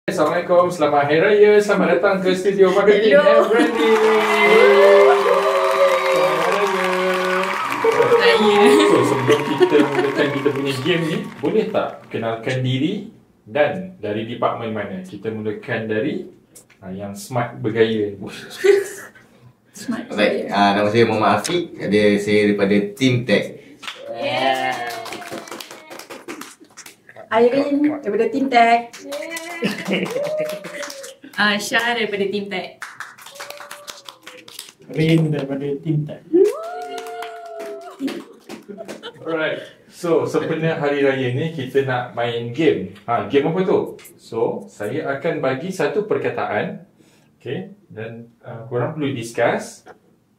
Assalamualaikum, selamat Hari Raya. Selamat datang ke studio Marketing and Branding. So, sebelum kita mulakan kita punya game ni, boleh tak kenalkan diri dan dari departmen mana? Kita mulakan dari yang smart bergaya. Smart. Baik, nama saya Muhammad Afiq. Saya daripada Team Tech. Irene daripada Team Tech. Syah daripada Team Tech. Rin daripada Team Tech. Alright. So, sempena Hari Raya ni kita nak main game. Game apa tu? So, saya akan bagi satu perkataan. Okay. Dan korang perlu discuss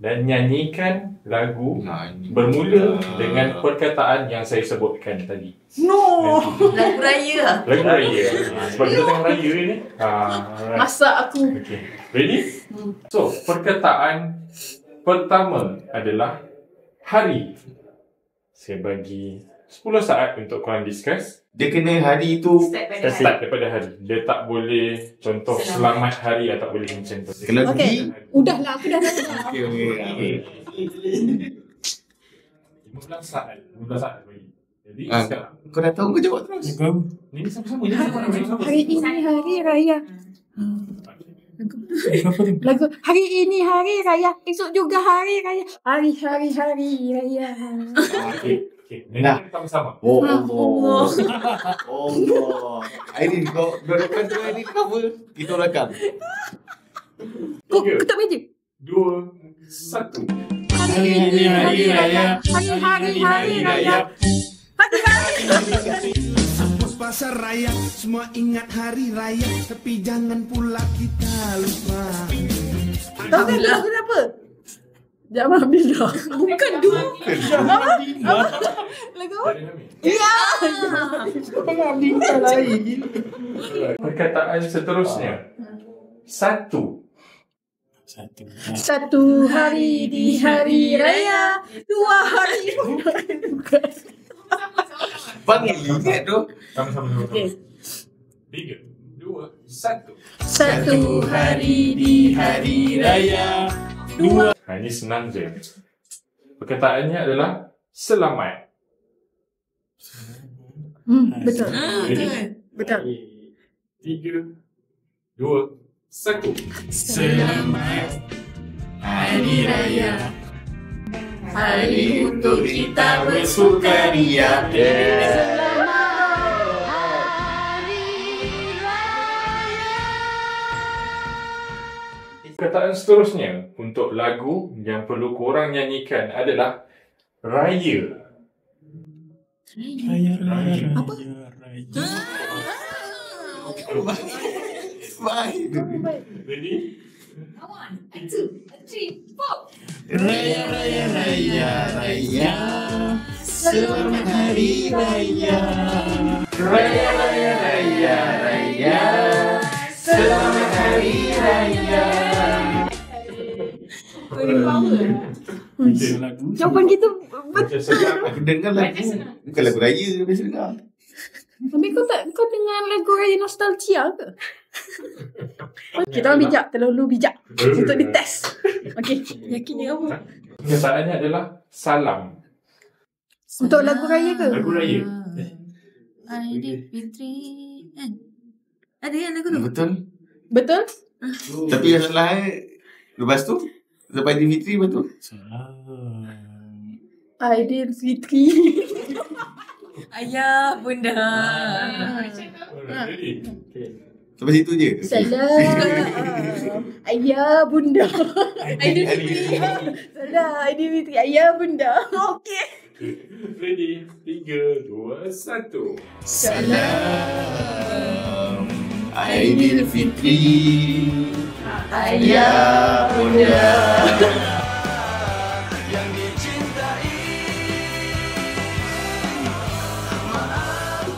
dan nyanyikan lagu bermula dengan perkataan yang saya sebutkan tadi. No! Lagu raya. Lagu raya. Sebab kita tengah raya ni. Alright. Masak aku. Okay. Ready? So, perkataan pertama adalah hari. Saya bagi 10 saat untuk korang discuss. Dia kena hari tu Start daripada hari. Dia tak boleh contoh selamat hari atau tak boleh macam tu. kalau Okay. Udahlah, aku dah dengar. Okay. 15 saat. 15 saat bagi. Jadi sekarang. Kau dah tahu kau jawab terus. Ni sama-sama. Ni sama-sama. Hari ini hari raya. Lagu hari ini hari raya, esok juga hari raya. Hari raya. Okay. Dah. Sama-sama. Oh Allah. Allah. Airin, kau depan tu Airin cover. Kita belakang. Kau ketuk meja. 2, 1. Hari raya. Hari raya. Sambut pasar raya, semua ingat hari raya, tapi jangan pula kita lupa. Tahu kan lagu apa? Jamal Bila. Bukan dua. Lagu apa? Ya. Perkataan seterusnya. Satu. Satu hari di hari raya, 2 hari. Panggil ingat tu. Sama-sama. Okay. 3, 2, 1. Satu hari di hari raya. Ini senang je. Perkataannya adalah selamat. Betul. Betul. 3, 2, 1. Selamat Hari Raya. Hari untuk kita bersukaria. Perkataan seterusnya untuk lagu yang perlu korang nyanyikan adalah raya. Raya. Apa? Baik. Ready? 1, 2, 3, 4. Raya. Selamat Hari Raya. Raya. Selamat Hari Raya. Jawapan kita Macam sedap. Aku dengar lagu. Bukan lagu raya biasa dengar. Habis kau dengar lagu raya nostalgia ke? Kita orang bijak, terlalu bijak untuk dites. Okey, yakinnya kamu. Perkataannya adalah salam. Untuk lagu raya ke? Lagu raya. Aidilfitri. Ada yang lagu tu? Betul. Betul? Tapi yang salah lepas tu lepas Aidilfitri betul. Aidilfitri. Ayah, bunda. Ready? Okay. Sampai situ je. Salam ayah bunda. Aidilfitri. Salam Aidilfitri ayah bunda. Okey. Ready? 3, 2, 1. Salam Aidilfitri. Ayah bunda.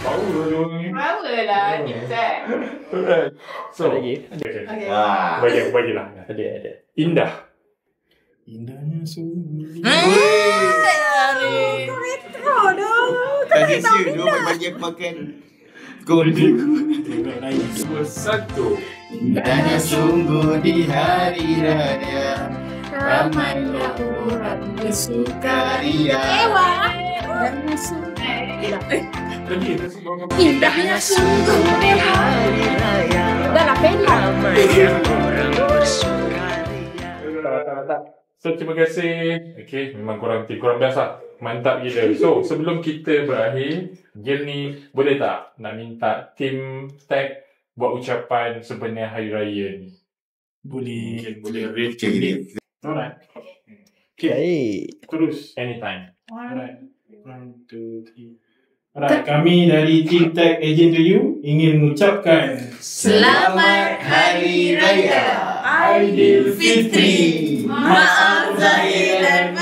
Power dong ni. Power lah kita. Alright. So, Lagi? okay. Wah. Bagilah. Ada. Indah. Indahnya sungguh. Retro dah. Tak ada sia. Dia orang bagi aku makan Golden. Tengok lain. 2-1. Indahnya sungguh di hari raya, Ramainya orang bersukaria. Dan suka. Tadi dah sebut apa? Indahnya sungguh di hari raya. Dah lah pelan. Tak. So, terima kasih. Okay, memang korang biasa. Mantap gila. So, sebelum kita berakhir, game ni boleh tak nak minta tim tag buat ucapan sebenar Hari Raya ni? Boleh. Mungkin boleh rate Macam ni. Alright. Baik. terus anytime. Alright. 1, 2, 3. Alright, kami dari Team Tag Agent to You ingin mengucapkan Selamat Hari Raya Aidilfitri. Maaf Zahir dan